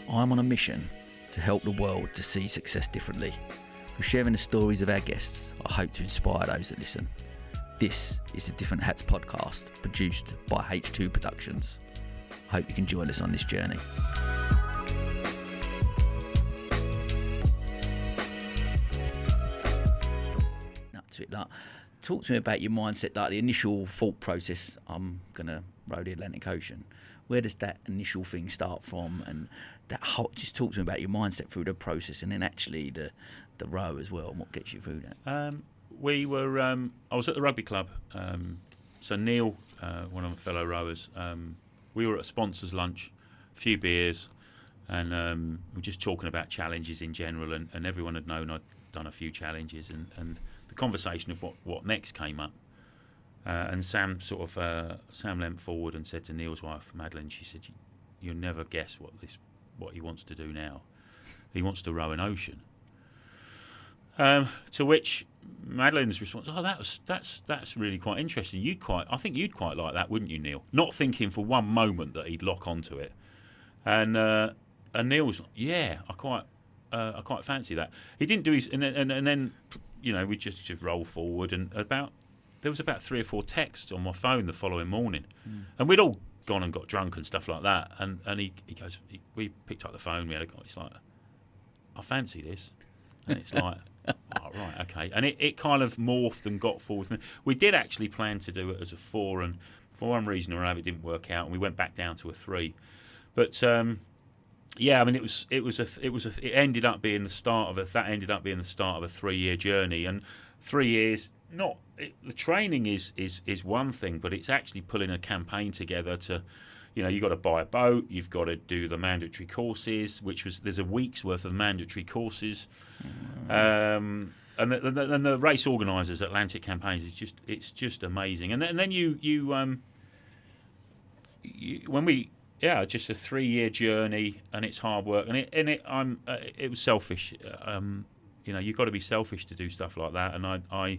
I'm on a mission to help the world to see success differently. Through sharing the stories of our guests, I hope to inspire those that listen. This is the Different Hats podcast, produced by H2 Productions. I hope you can join us on this journey. Up to it, like, talk to me about your mindset, like the initial thought process. I'm gonna row the Atlantic Ocean. Where does that initial thing start from, and that whole, just talk to me about your mindset through the process, and then actually the row as well, and what gets you through that. I was at the rugby club. So Neil, one of my fellow rowers, we were at a sponsors' lunch, a few beers, and we were just talking about challenges in general, and everyone had known I'd done a few challenges, and the conversation of what next came up. And Sam leant forward and said to Neil's wife, Madeline, she said, "You'll never guess what he wants to do now. He wants to row an ocean." To which Madeline's response, that's really quite interesting. I think you'd quite like that, wouldn't you, Neil? Not thinking for one moment that he'd lock onto it. And Neil was, yeah, I quite fancy that. He didn't do his, and then we just roll forward, and there was about 3 or 4 texts on my phone the following morning, and we'd all gone and got drunk and stuff like that. And he goes, we picked up the phone. It's like, I fancy this, and it's like, oh, right, okay. And it kind of morphed and got forward. We did actually plan to do it as a 4, and for one reason or another, it didn't work out, and we went back down to a 3. But it ended up being the start of that ended up being the start of a 3-year journey, and 3 years. The training is one thing, but it's actually pulling a campaign together to, you've got to buy a boat, you've got to do the mandatory courses, there's a week's worth of mandatory courses, and the race organisers, Atlantic Campaigns, it's just amazing. And then just a 3-year journey, and it's hard work, and it was selfish. You've got to be selfish to do stuff like that, and I.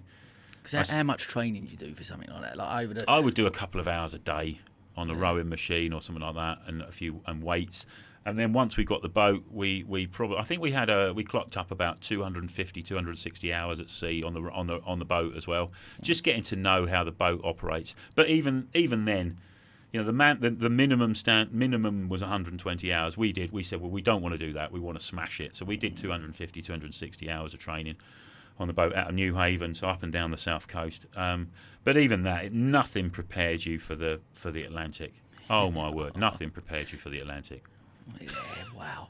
Because how much training do you do for something like that? I would do a couple of hours a day on a rowing machine or something like that, and a few weights. And then once we got the boat, we clocked up about 250, 260 hours at sea on the boat as well, just getting to know how the boat operates. But even then, the minimum was 120 hours. We said, well, we don't want to do that. We want to smash it. So we did 250, 260 hours of training on the boat out of New Haven, so up and down the south coast. But even that, nothing prepared you for the Atlantic. Oh my word, nothing prepared you for the Atlantic. Yeah, wow.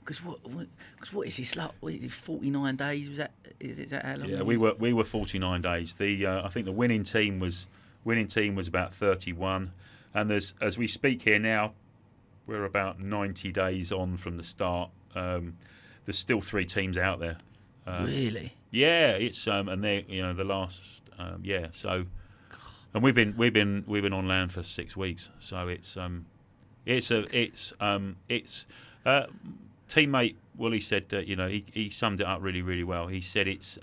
Because what is this like? 49 days? Is that how long? Yeah, we were 49 days. I think the winning team was about 31, and as we speak here now, we're about 90 days on from the start. There's still 3 teams out there. Really? Yeah, it's and they the last so, and we've been on land for 6 weeks, so teammate Willie said that he summed it up really, really well. He said it's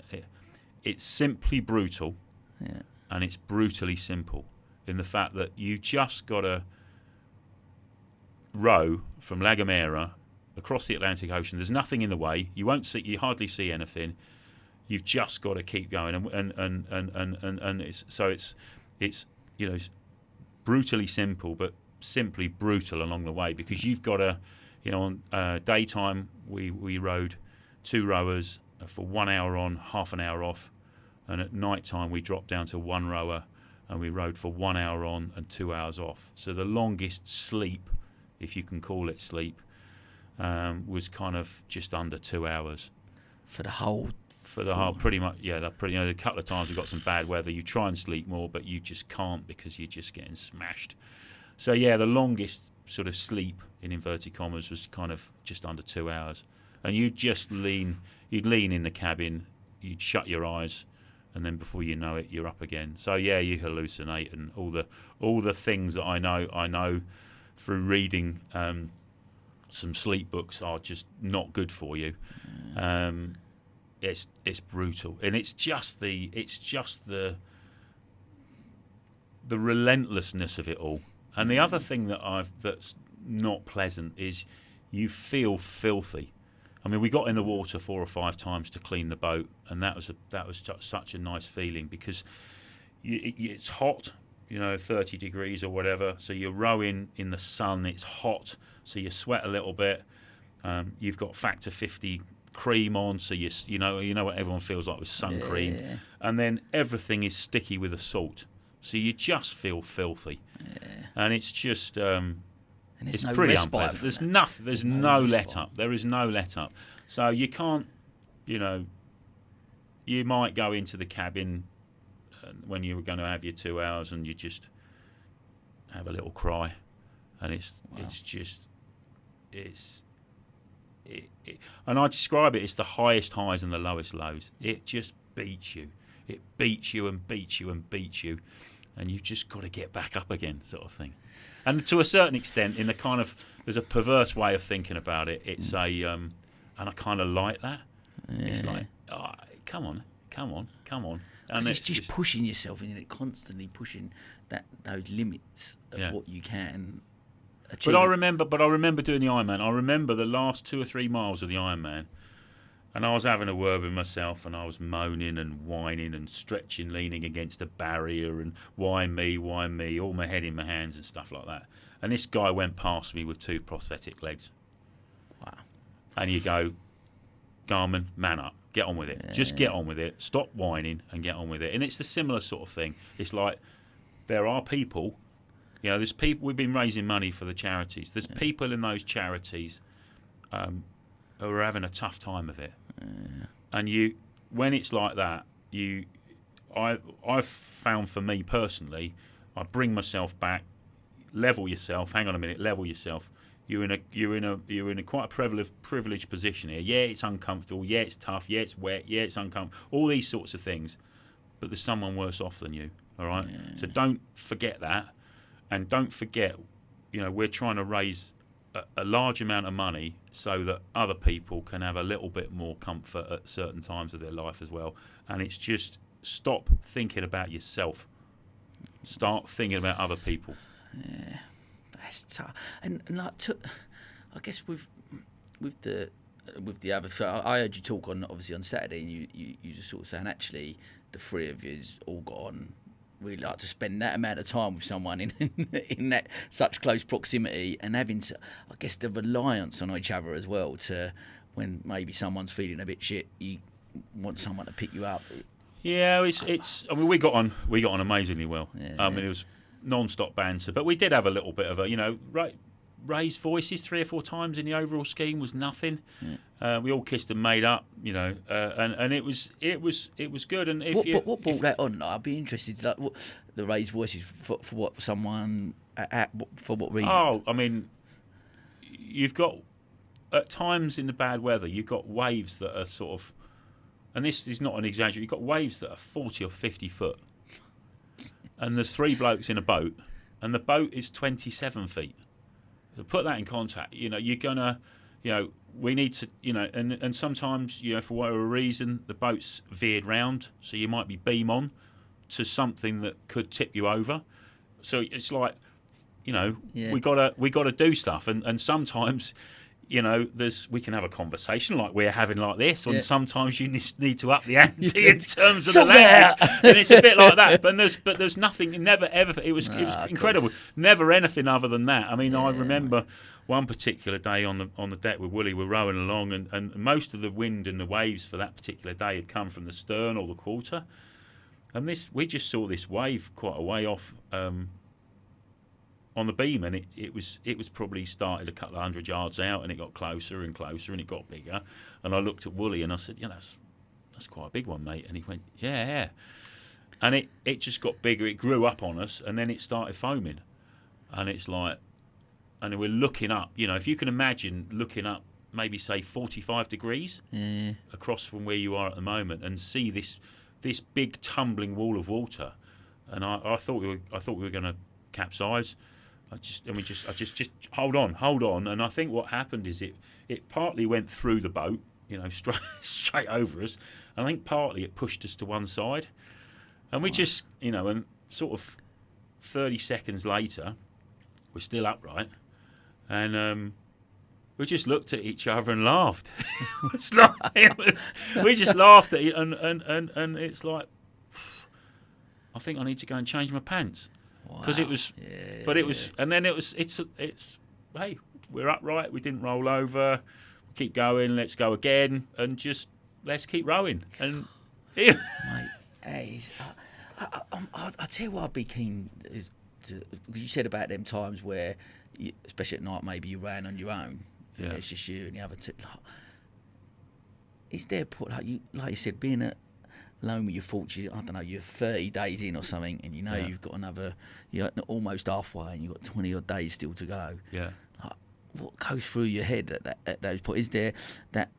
simply brutal, and it's brutally simple in the fact that you just got to row from La Gomera across the Atlantic Ocean. There's nothing in the way. You hardly see anything. You've just got to keep going, and it's brutally simple, but simply brutal along the way, because you've got to, on daytime we rowed 2 rowers for 1 hour on, half an hour off, and at night time we dropped down to 1 rower and we rowed for 1 hour on and 2 hours off. So the longest sleep, if you can call it sleep, was kind of just under 2 hours. For the whole, pretty much, yeah. A couple of times we got some bad weather. You try and sleep more, but you just can't because you're just getting smashed. So yeah, the longest sort of sleep in inverted commas was kind of just under 2 hours, and you'd lean in the cabin, you'd shut your eyes, and then before you know it, you're up again. So yeah, you hallucinate, and all the things that I know through reading some sleep books are just not good for you. It's brutal, and it's just the relentlessness of it all. And the other thing that's not pleasant is you feel filthy. I mean, we got in the water 4 or 5 times to clean the boat, and that was such a nice feeling, because it's hot, 30 degrees or whatever. So you're rowing in the sun. It's hot, so you sweat a little bit. You've got factor 50 cream on, so you know what everyone feels like with sun cream, and then everything is sticky with the salt, so you just feel filthy, and it's just. And It's no pretty respite unpleasant. from There's that. nothing. There's no let respite. up. There is no let up. So you can't, you might go into the cabin when you were going to have your 2 hours, and you just have a little cry, and and I describe it. It's the highest highs and the lowest lows. It just beats you. It beats you and beats you and beats you, and you've just got to get back up again, sort of thing. And to a certain extent, in the kind of, there's a perverse way of thinking about it. It's and I kind of like that. Yeah. It's like, oh, come on. And It's just pushing yourself, isn't it? Constantly pushing those limits of what you can achieve. But I remember doing the Ironman. I remember the last 2 or 3 miles of the Ironman, and I was having a word with myself, and I was moaning and whining and stretching, leaning against a barrier, and why me, all my head in my hands and stuff like that. And this guy went past me with 2 prosthetic legs. Wow. And you go, Garman, man up, get on with it. Yeah. Just get on with it. Stop whining and get on with it. And it's the similar sort of thing. It's like, there are people, there's people, we've been raising money for the charities. There's people in those charities who are having a tough time of it. And when it's like that, I've found, for me personally, I bring myself back, level yourself. Hang on a minute, level yourself. You're in a quite a privileged position here. Yeah, it's uncomfortable. Yeah, it's tough. Yeah, it's wet. Yeah, it's uncomfortable. All these sorts of things. But there's someone worse off than you. All right. Yeah. So don't forget that, and don't forget, we're trying to raise a large amount of money so that other people can have a little bit more comfort at certain times of their life as well. And it's just, stop thinking about yourself. Start thinking about other people. Yeah, that's tough. And like, I guess with the other. So I heard you talk on Saturday, and you just sort of saying, actually, the 3 of you's all got on. We like to spend that amount of time with someone in that such close proximity, and having to, I guess, the reliance on each other as well. To when maybe someone's feeling a bit shit, you want someone to pick you up. Yeah, it's. I mean, we got on amazingly well. Yeah. I mean, it was non-stop banter, but we did have a little bit of a, raised voices 3 or 4 times in the overall scheme was nothing. Yeah. We all kissed and made up, and it was good. And what brought that on? I'd be interested. Like, what, the raised voices for what someone for what reason? Oh, I mean, you've got, at times in the bad weather, you've got waves that are sort of, and this is not an exaggeration, you've got waves that are 40 or 50 foot, and there's 3 blokes in a boat, and the boat is 27 feet. So put that in context. You're gonna, we need to, and sometimes, for whatever reason, the boat's veered round, so you might be beam on to something that could tip you over. So it's like, we gotta do stuff, and sometimes, we can have a conversation like we're having like this, and sometimes you need to up the ante in terms of the language, and it's a bit like that. But there's nothing, never ever. It was incredible. Never anything other than that. I mean, I remember one particular day on the deck with Wooly, we're rowing along, and most of the wind and the waves for that particular day had come from the stern or the quarter, and we just saw this wave quite a way off. On the beam, and it was probably started a couple of 100 yards out, and it got closer and closer, and it got bigger. And I looked at Wooly and I said, that's quite a big one, mate. And he went, yeah. And it just got bigger. It grew up on us, and then it started foaming. And it's like, and we're looking up. If you can imagine looking up, maybe say 45 degrees across from where you are at the moment, and see this big tumbling wall of water. And I thought we were going to capsize. I just hold on, and I think what happened is it partly went through the boat, straight over us, and I think partly it pushed us to one side, and we just, and sort of 30 seconds later, we're still upright, and we just looked at each other and laughed. We just laughed at it, and it's like, I think I need to go and change my pants because it was, but it was, and then it's hey, we're upright, we didn't roll over, keep going, let's go again, and just let's keep rowing. And Mate, hey, I tell you what, I'd be keen to. You said about them times where, especially at night, maybe you ran on your own. Yeah. It's just you and the other two. Is there like you said, being alone with your thoughts? I don't know, you're 30 days in or something, and you've got another. You're almost halfway, and you've got 20 odd days still to go. Yeah. Like, what goes through your head at those points? Is there that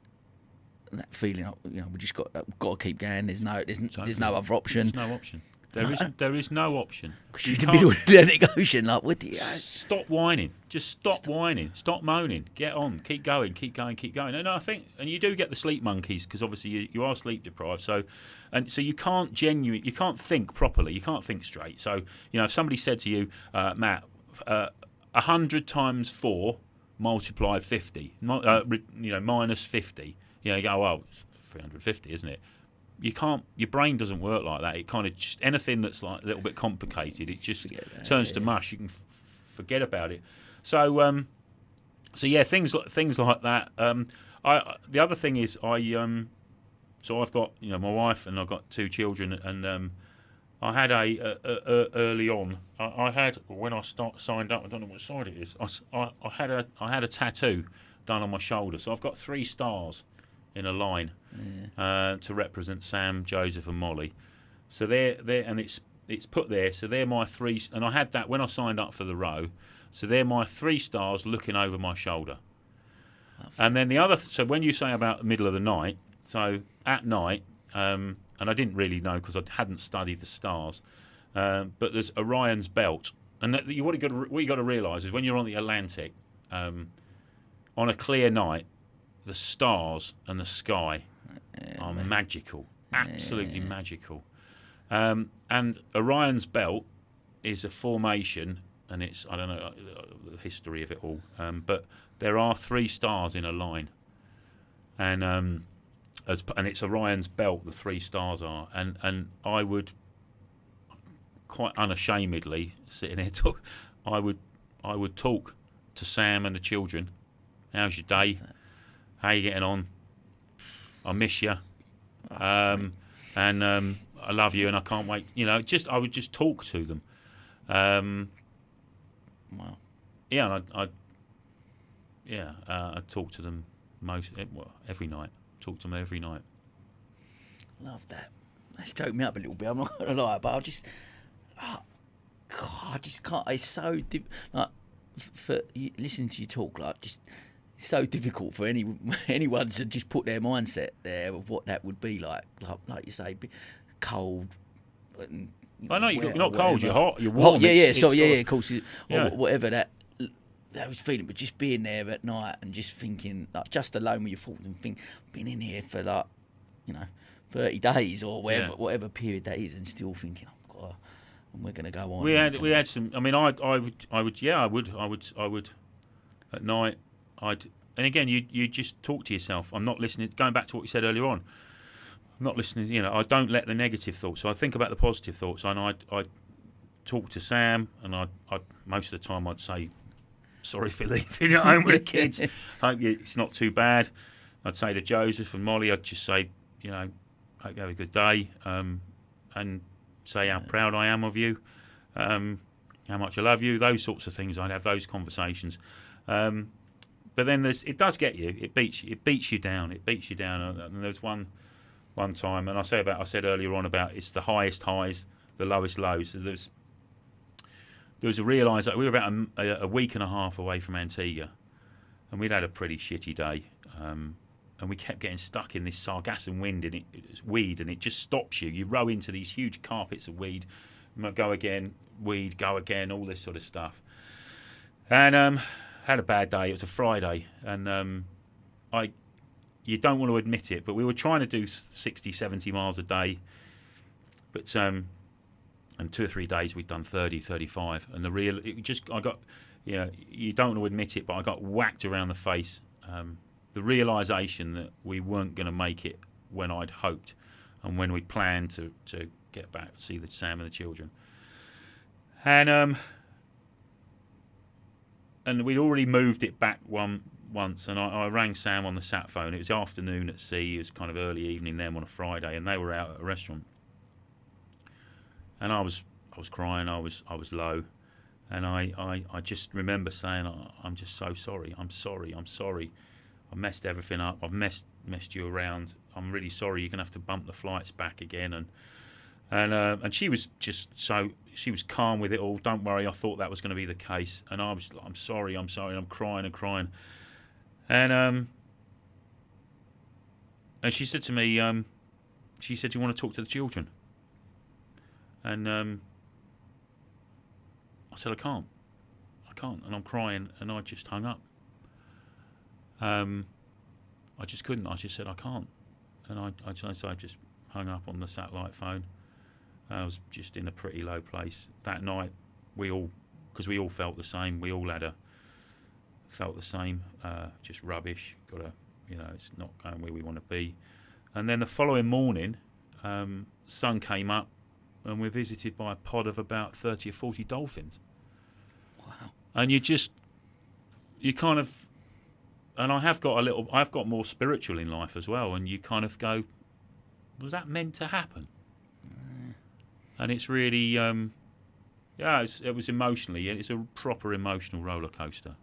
feeling? We just got to keep going. There's no other option. There's no option. There is no option. Because you're in the middle of the Atlantic Ocean, like, what do you... Stop whining. Just stop whining. Stop moaning. Get on. Keep going. Keep going. Keep going. And I think, and you do get the sleep monkeys because obviously you are sleep deprived. So you can't think properly. You can't think straight. So if somebody said to you, Matt, 100 times 4 multiplied 50, minus 50. You go, well, it's 350, isn't it? You can't. Your brain doesn't work like that. It kind of just anything that's like a little bit complicated. It just turns to mush. You can forget about it. So, things like that. The other thing is so I've got my wife and I've got 2 children, and I had early on. I had when I signed up. I don't know what side it is. I had a tattoo done on my shoulder. So I've got 3 stars in a line to represent Sam, Joseph, and Molly. So they're and it's put there. So they're my 3, and I had that when I signed up for the row. So they're my 3 stars looking over my shoulder. And then the other. So when you say about the middle of the night, so at night, and I didn't really know because I hadn't studied the stars, but there's Orion's belt, and what you got to realise is when you're on the Atlantic, on a clear night, the stars and the sky are magical, absolutely magical. And Orion's belt is a formation, and it's, I don't know the history of it all, but there are 3 stars in a line, and it's Orion's belt. The 3 stars are, and I would quite unashamedly sitting here talk. I would talk to Sam and the children. How's your day? How you getting on? I miss you, and I love you, and I can't wait. I would just talk to them. Wow. Yeah, and I'd talk to them every night. Talk to them every night. Love that. That's choked me up a little bit. I'm not gonna lie, but I just can't. It's so for listening to you talk, like just. It's so difficult for anyone to just put their mindset there of what that would be like you say, cold. And, I know you're not cold. You're hot. You're warm. Of course. Whatever that was feeling, but just being there at night and just thinking, like, just alone with your thoughts and being in here for 30 days or whatever period that is, and still thinking, and we're going to go on. We had some. I mean, I would at night. And again, you just talk to yourself. I'm not listening. Going back to what you said earlier on, I'm not listening. I don't let the negative thoughts. So I think about the positive thoughts, and I talk to Sam, and I most of the time I'd say, sorry for leaving at home with the kids. Hope it's not too bad. I'd say to Joseph and Molly, I'd just say, hope you have a good day, and say how proud I am of you, how much I love you. Those sorts of things. I'd have those conversations. But then it does get you. It beats you down. It beats you down. And there's one time, and I said earlier on about it's the highest highs, the lowest lows. So there was a realise that we were about a week and a half away from Antigua, and we'd had a pretty shitty day, and we kept getting stuck in this sargassum wind, and it's weed, and it just stops you. You row into these huge carpets of weed, go again, weed, go again, all this sort of stuff, and had a bad day. It was a Friday, and you don't want to admit it, but we were trying to do 60, 70 miles a day, but and 2 or 3 days we'd done 30, 35, and you don't want to admit it, but I got whacked around the face the realisation that we weren't going to make it when I'd hoped and when we'd planned to get back, see the Sam and the children. And we'd already moved it back once, and I rang Sam on the sat phone. It was afternoon at sea. It was kind of early evening then on a Friday, and they were out at a restaurant. And I was crying. I was low, and I just remember saying, I'm just so sorry. I'm sorry. I messed everything up. I've messed you around. I'm really sorry. You're gonna have to bump the flights back again. And she was she was calm with it all. Don't worry. I thought that was going to be the case. And I was, I'm sorry. And I'm crying. And she said to me, she said, "Do you want to talk to the children?" And I said, I can't, and I'm crying, and I just hung up. I just couldn't. I just said I can't, and I just hung up on the satellite phone. I was just in a pretty low place that night. Because we all felt the same. We all felt the same. Just rubbish. It's not going where we want to be. And then the following morning, sun came up, and we're visited by a pod of about 30 or 40 dolphins. Wow. And you kind of, and I've got more spiritual in life as well, and you kind of go, was that meant to happen? And it's really, it was emotionally, it's a proper emotional roller coaster.